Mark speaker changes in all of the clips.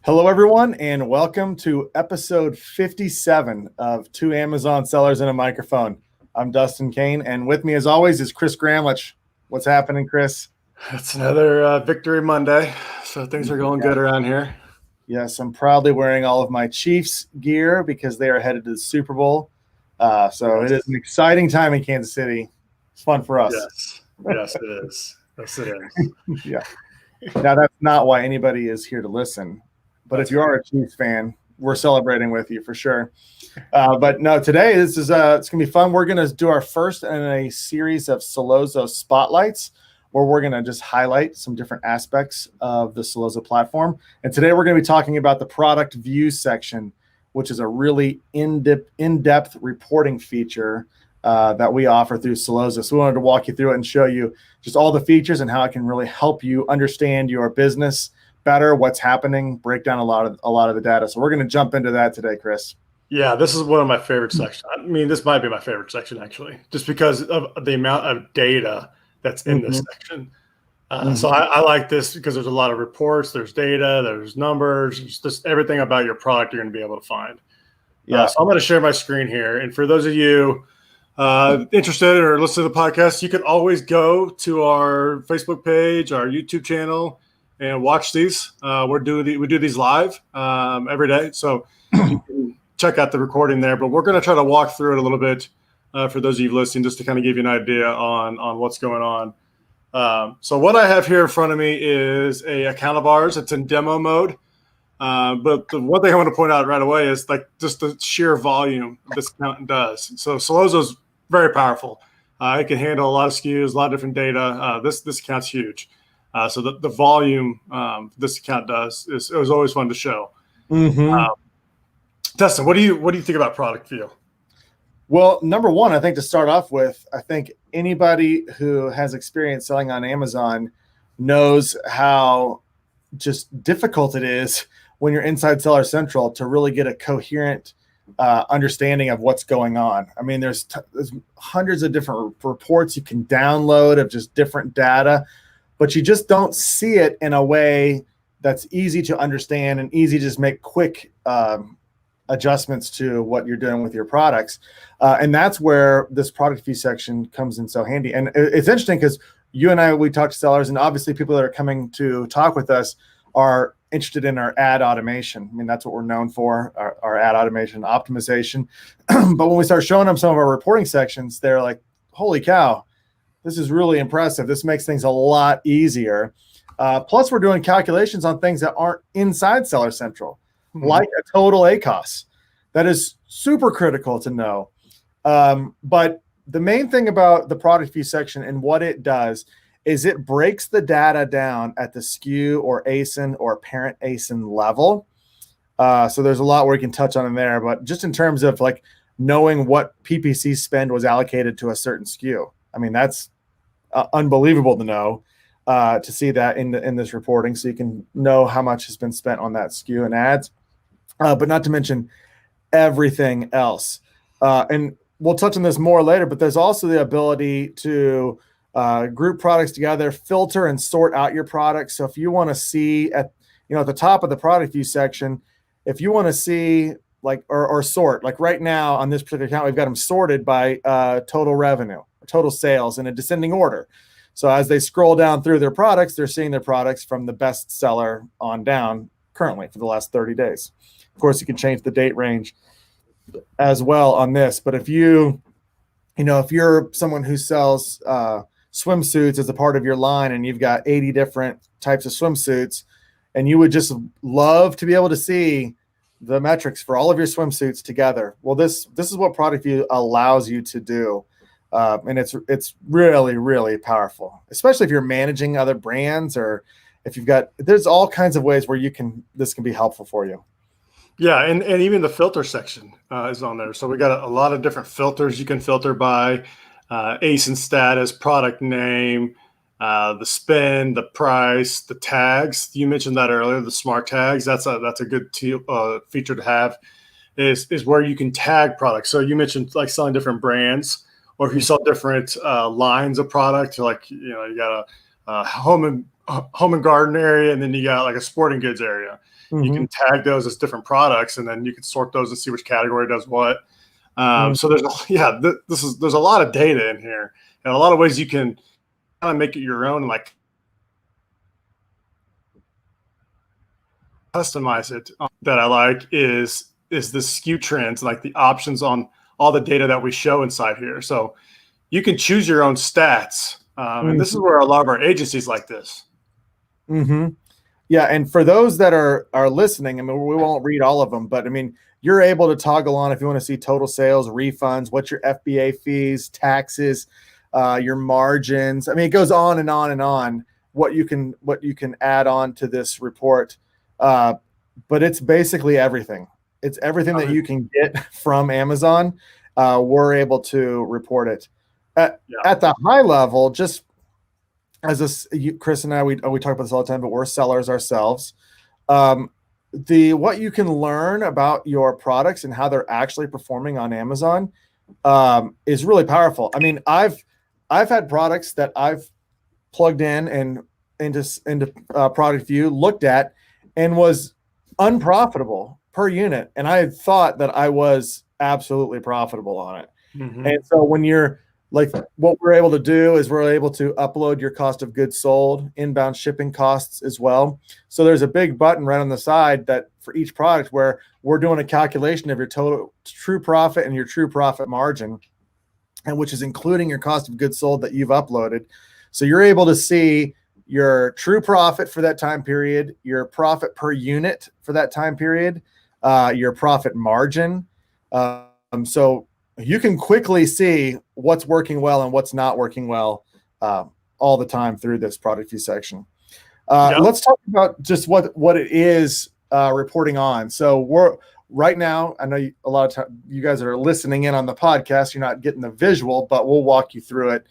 Speaker 1: Hello, everyone, and welcome to episode 57 of Two Amazon Sellers and a Microphone. I'm Dustin Kane, and with me, as always, is Chris Gramlich. What's happening, Chris?
Speaker 2: It's another Victory Monday, so things are going good around here.
Speaker 1: Yes, I'm proudly wearing all of my Chiefs gear because they are headed to the Super Bowl. So It is an exciting time in Kansas City. It's fun for us.
Speaker 2: Yes, it is. Yes, it is.
Speaker 1: Yeah. Now, that's not why anybody is here to listen. But if you are a Chiefs fan, we're celebrating with you for sure. But no, today it's going to be fun. We're going to do our first in a series of Sellozo spotlights, where we're going to just highlight some different aspects of the Sellozo platform. And today we're going to be talking about the ProductVu section, which is a really in-depth reporting feature that we offer through Sellozo. So we wanted to walk you through it and show you just all the features and how it can really help you understand your business better, what's happening, break down a lot of the data. So we're going to jump into that today, Chris.
Speaker 2: Yeah, this is one of my favorite sections. I mean, this might be my favorite section, actually, just because of the amount of data that's in this section. So I like this because there's a lot of reports, there's data, there's numbers, just everything about your product you're going to be able to find. Yeah. So I'm going to share my screen here. And for those of you interested or listen to the podcast, you can always go to our Facebook page, our YouTube channel, and watch these. We do these live every day, so you can check out the recording there. But we're going to try to walk through it a little bit for those of you listening, just to kind of give you an idea on what's going on. So what I have here in front of me is a account of ours. It's in demo mode. But the one thing I want to point out right away is like just the sheer volume this account does. So Sellozo is very powerful. It can handle a lot of SKUs, a lot of different data. This account's huge. So the volume this account does it was always fun to show. Dustin, what do you think about ProductVu?
Speaker 1: Well, number one, I think to start off with, I think anybody who has experience selling on Amazon knows how just difficult it is when you're inside Seller Central to really get a coherent understanding of what's going on. I mean, there's hundreds of different reports you can download of just different data, but you just don't see it in a way that's easy to understand and easy to just make quick adjustments to what you're doing with your products. And that's where this ProductVu section comes in so handy. And it's interesting because you and I, we talk to sellers, and obviously people that are coming to talk with us are interested in our ad automation. I mean, that's what we're known for, our ad automation optimization. But when we start showing them some of our reporting sections, they're like, holy cow, this is really impressive. This makes things a lot easier. Plus, we're doing calculations on things that aren't inside Seller Central, like a total ACOS. That is super critical to know. But the main thing about the ProductVu section and what it does is it breaks the data down at the SKU or ASIN or parent ASIN level. So there's a lot we can touch on in there, but just in terms of like knowing what PPC spend was allocated to a certain SKU. I mean, that's unbelievable to know, to see that in this reporting, so you can know how much has been spent on that SKU and ads, but not to mention everything else. And we'll touch on this more later, but there's also the ability to group products together, filter and sort out your products. So if you want to see at the top of the ProductVu section, if you want to see like or sort, like right now on this particular account, we've got them sorted by total revenue, total sales in a descending order. So as they scroll down through their products, they're seeing their products from the best seller on down currently for the last 30 days. Of course, you can change the date range as well on this. But if if you're someone who sells swimsuits as a part of your line, and you've got 80 different types of swimsuits, and you would just love to be able to see the metrics for all of your swimsuits together. Well, this is what ProductVu allows you to do. And it's really, really powerful, especially if you're managing other brands, or if there's all kinds of ways where this can be helpful for you.
Speaker 2: Yeah, and even the filter section is on there. So we got a lot of different filters. You can filter by ASIN status, product name, the spend, the price, the tags. You mentioned that earlier, the smart tags. That's a good feature to have, is where you can tag products. So you mentioned like selling different brands, or if you sell different lines of product, like you got a home home and garden area, and then you got like a sporting goods area. You
Speaker 1: Mm-hmm.
Speaker 2: can tag those as different products, and then you can sort those and see which category does what. So there's a lot of data in here, and a lot of ways you can kind of make it your own and like customize it. That I like is the SKU trends, like the options on all the data that we show inside here. So you can choose your own stats, and this is where a lot of our agencies like this.
Speaker 1: Mm-hmm. Yeah, and for those that are listening, I mean, we won't read all of them, but I mean, you're able to toggle on if you want to see total sales, refunds, what's your FBA fees, taxes, your margins. I mean, it goes on and on and on. What you can add on to this report, but it's basically everything. It's everything that you can get from Amazon. We're able to report it at the high level. Just as Chris and I, we talk about this all the time, but we're sellers ourselves. What you can learn about your products and how they're actually performing on Amazon is really powerful. I mean, I've had products that I've plugged in and into ProductVu, looked at, and was unprofitable per unit, and I thought that I was absolutely profitable on it.
Speaker 2: Mm-hmm.
Speaker 1: And so when you're like, what we're able to do is we're able to upload your cost of goods sold, inbound shipping costs as well. So there's a big button right on the side that for each product where we're doing a calculation of your total true profit and your true profit margin, and which is including your cost of goods sold that you've uploaded. So you're able to see your true profit for that time period, your profit per unit for that time period, your profit margin. So you can quickly see what's working well and what's not working well all the time through this ProductVu section. Let's talk about just what it is reporting on. So we're right now, I know a lot of time you guys that are listening in on the podcast, you're not getting the visual, but we'll walk you through it.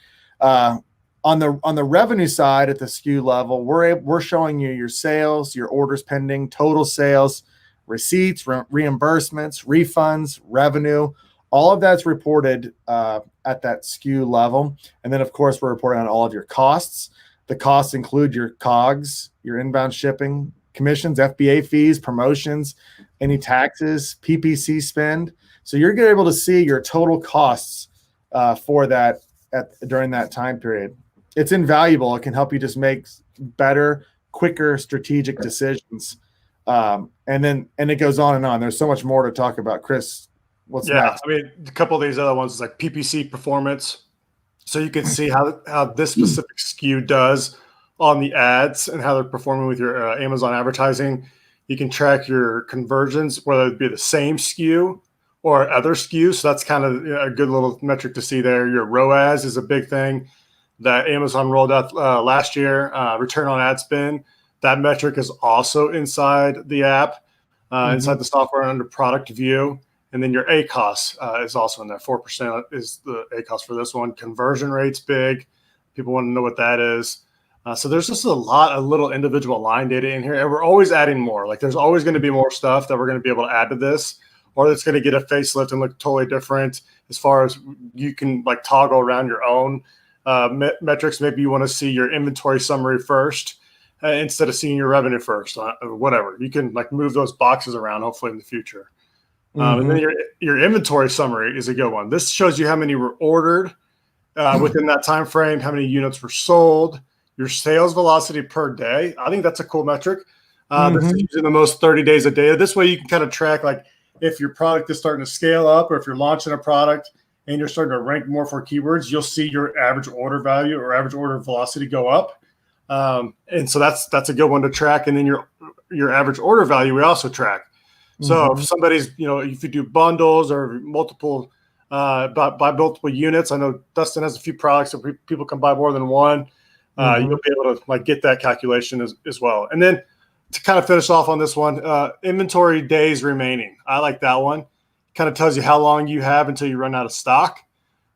Speaker 1: On the revenue side at the SKU level, we're showing you your sales, your orders pending, total sales, receipts, reimbursements, refunds, revenue. All of that's reported at that SKU level. And then, of course, we're reporting on all of your costs. The costs include your COGS, your inbound shipping, commissions, FBA fees, promotions, any taxes, PPC spend. So you're able to see your total costs for that during that time period. It's invaluable. It can help you just make better, quicker, strategic decisions. And it goes on and on. There's so much more to talk about. Chris, what's next?
Speaker 2: I mean, a couple of these other ones is like PPC performance. So you can see how this specific SKU does on the ads and how they're performing with your Amazon advertising. You can track your conversions, whether it be the same SKU or other SKUs. So that's kind of a good little metric to see there. Your ROAS is a big thing that Amazon rolled out last year. Return on ad spend. That metric is also inside the app, inside the software under ProductVu. And then your ACOS is also in there. 4% is the ACOS for this one. Conversion rate's big. People want to know what that is. So there's just a lot of little individual line data in here. And we're always adding more. Like there's always going to be more stuff that we're going to be able to add to this, or it's going to get a facelift and look totally different as far as you can like toggle around your own metrics. Maybe you want to see your inventory summary first instead of seeing your revenue first, or whatever. You can like move those boxes around hopefully in the future. And then your inventory summary is a good one. This shows you how many were ordered within that time frame, how many units were sold, your sales velocity per day. I think that's a cool metric. That's using the most 30 days of data. This way you can kind of track like if your product is starting to scale up or if you're launching a product and you're starting to rank more for keywords, you'll see your average order value or average order velocity go up. And so that's a good one to track. And then your average order value we also track. So if somebody's, if you do bundles or multiple, buy multiple units, I know Dustin has a few products that people can buy more than one. You'll be able to like get that calculation as well. And then to kind of finish off on this one, inventory days remaining. I like that one. Kind of tells you how long you have until you run out of stock.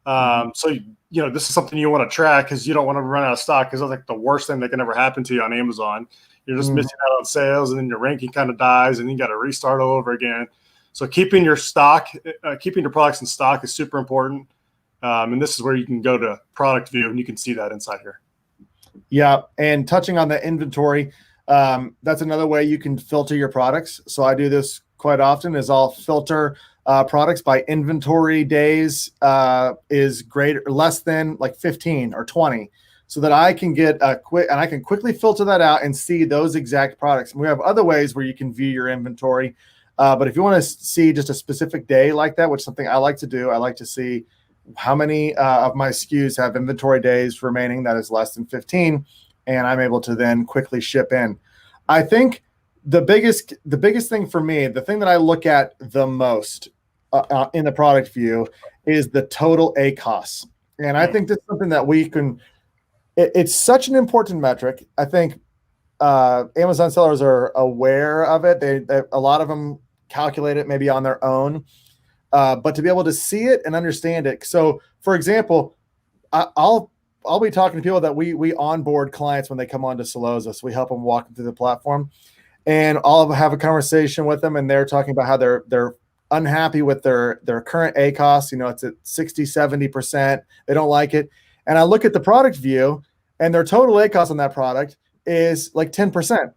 Speaker 2: So, this is something you want to track because you don't want to run out of stock because that's like the worst thing that can ever happen to you on Amazon. You're just missing out on sales, and then your ranking kind of dies, and then you got to restart all over again. So keeping your stock, keeping your products in stock is super important. And this is where you can go to ProductVu, and you can see that inside here.
Speaker 1: Yeah, and touching on the inventory, that's another way you can filter your products. So I do this quite often. Is I'll filter products by inventory days is greater less than like 15 or 20, so that I can get a quick and I can quickly filter that out and see those exact products. And we have other ways where you can view your inventory, but if you want to see just a specific day like that, which is something I like to do, I like to see how many of my SKUs have inventory days remaining that is less than 15, and I'm able to then quickly ship in. I think the biggest thing for me, the thing that I look at the most in the product view is the total ACOS. And I think that's something that we can, it's such an important metric. I think Amazon sellers are aware of it. A lot of them calculate it maybe on their own. But to be able to see it and understand it. So, for example, I'll be talking to people that we onboard clients when they come onto Sellozo. So we help them walk through the platform, and I'll have a conversation with them, and they're talking about how they're unhappy with their current ACOS. You know, it's at 60-70%. They don't like it, and I look at the product view, and their total ACOS on that product is like 10%,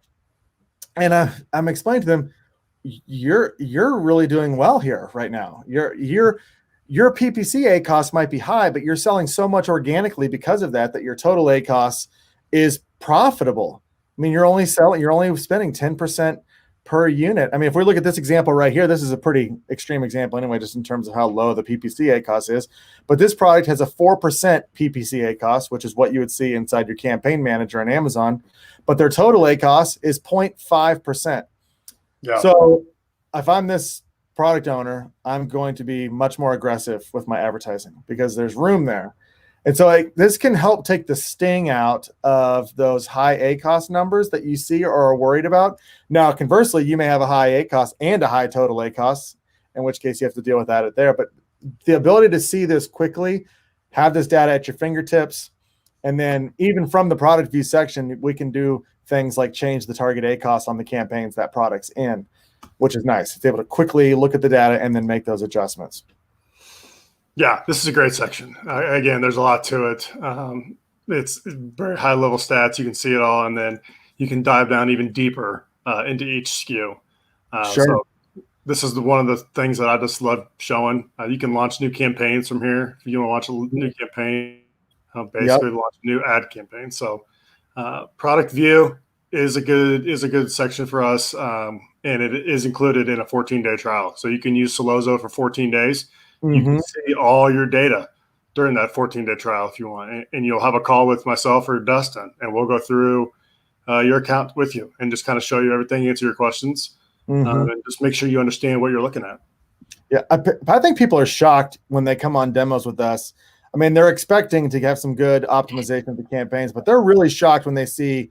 Speaker 1: and I'm explaining to them, you're really doing well here right now. Your PPC ACOS might be high, but you're selling so much organically because of that your total ACOS is profitable. I mean, you're only spending 10% per unit. I mean, if we look at this example right here, this is a pretty extreme example anyway, just in terms of how low the PPC ACOS is. But this product has a 4% PPC ACOS, which is what you would see inside your campaign manager on Amazon. But their total ACOS is 0.5%.
Speaker 2: Yeah.
Speaker 1: So if I'm this product owner, I'm going to be much more aggressive with my advertising because there's room there. And so this can help take the sting out of those high ACOS numbers that you see or are worried about. Now, conversely, you may have a high ACOS and a high total ACOS, in which case you have to deal with that there. But the ability to see this quickly, have this data at your fingertips, and then even from the product view section, we can do things like change the target ACOS on the campaigns that product's in, which is nice. It's able to quickly look at the data and then make those adjustments.
Speaker 2: Yeah, this is a great section. Again, there's a lot to it. It's very high level stats. You can see it all, and then you can dive down even deeper into each SKU.
Speaker 1: Sure.
Speaker 2: So this is one of the things that I just love showing. You can launch new campaigns from here. If you want to launch a new campaign, basically launch a new ad campaign. So ProductVu is a good section for us, and it is included in a 14-day trial. So you can use Sellozo for 14 days. You can see all your data during that 14-day trial if you want, and you'll have a call with myself or Dustin, and we'll go through your account with you and just kind of show you everything, answer your questions, and just make sure you understand what you're looking at.
Speaker 1: Yeah, I think people are shocked when they come on demos with us. I mean, they're expecting to have some good optimization of the campaigns, but they're really shocked when they see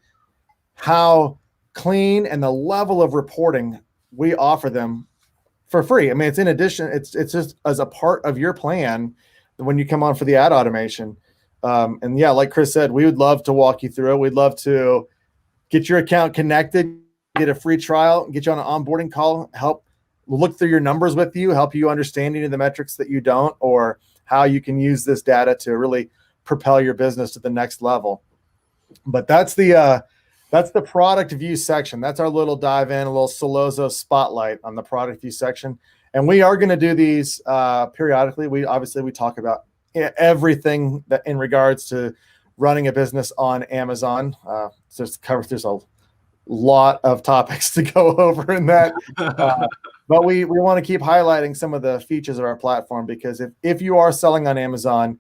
Speaker 1: how clean and the level of reporting we offer them for free. I mean, it's in addition, it's just as a part of your plan when you come on for the ad automation. And yeah, like Chris said, we would love to walk you through it. We'd love to get your account connected, get a free trial, get you on an onboarding call, help look through your numbers with you, help you understand any of the metrics that you don't, or how you can use this data to really propel your business to the next level. But that's the product view section. That's our little dive in, a little Sellozo spotlight on the product view section. And we are going to do these periodically. We talk about everything that in regards to running a business on Amazon. There's a lot of topics to go over in that. But we want to keep highlighting some of the features of our platform, because if you are selling on Amazon,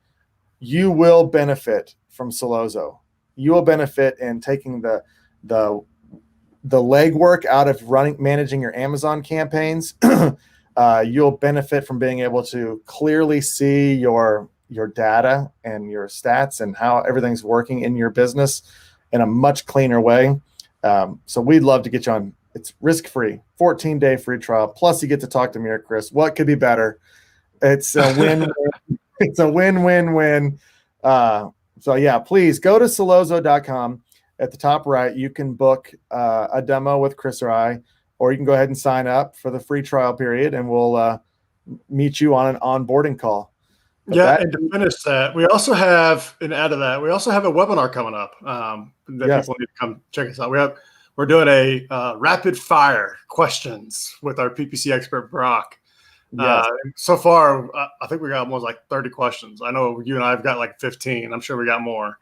Speaker 1: you will benefit from Sellozo. You will benefit in taking the legwork out of managing your Amazon campaigns. You'll benefit from being able to clearly see your data and your stats and how everything's working in your business in a much cleaner way. So we'd love to get you on. It's risk-free, 14-day free trial. Plus you get to talk to me or Chris. What could be better? It's a win. It's a win-win-win. So yeah, please go to Sellozo.com. At the top right, you can book a demo with Chris or I, or you can go ahead and sign up for the free trial period, and we'll meet you on an onboarding call. But
Speaker 2: Yeah, and to finish that, we also have, and add to that, we also have a webinar coming up that
Speaker 1: yes.
Speaker 2: people need to come check us out. We're doing a rapid fire questions with our PPC expert Brock.
Speaker 1: Yes.
Speaker 2: So far, I think we got almost like 30 questions. I know you and I have got like 15. I'm sure we got more.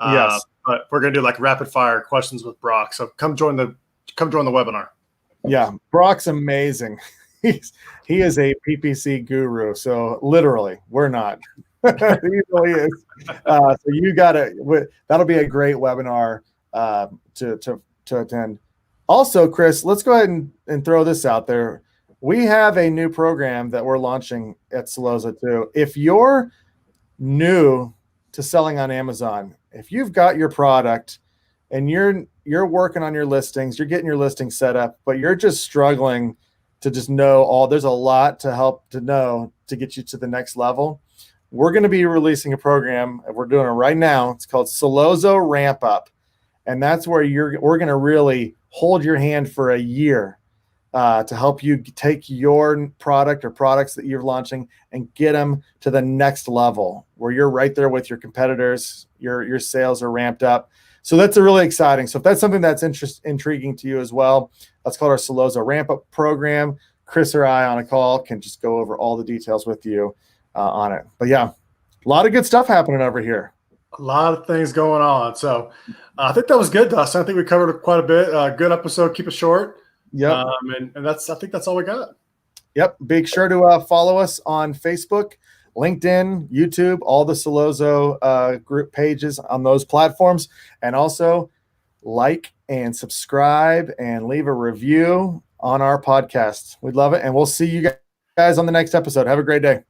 Speaker 1: Yes.
Speaker 2: But we're gonna do like rapid fire questions with Brock. So come join the webinar.
Speaker 1: Yeah, Brock's amazing. He is a PPC guru. So literally, we're not. He really is. So you that'll be a great webinar to attend. Also, Chris, let's go ahead and throw this out there. We have a new program that we're launching at Sellozo too. If you're new to selling on Amazon, if you've got your product and you're working on your listings, you're getting your listing set up, but you're just struggling to just know there's a lot to help to know to get you to the next level. We're going to be releasing a program. We're doing it right now. It's called Sellozo Ramp Up. And that's where we're going to really hold your hand for a year to help you take your product or products that you're launching and get them to the next level where you're right there with your competitors. Your sales are ramped up. So that's really exciting. So if that's something that's intriguing to you as well, that's called our Sellozo Ramp Up program. Chris or I on a call can just go over all the details with you on it. But yeah, a lot of good stuff happening over here.
Speaker 2: A lot of things going on. So I think that was good, Dustin. I think we covered quite a bit. Good episode. Keep it short.
Speaker 1: Yep.
Speaker 2: And I think that's all we got.
Speaker 1: Yep. Be sure to follow us on Facebook, LinkedIn, YouTube, all the Sellozo group pages on those platforms. And also like and subscribe and leave a review on our podcast. We'd love it. And we'll see you guys on the next episode. Have a great day.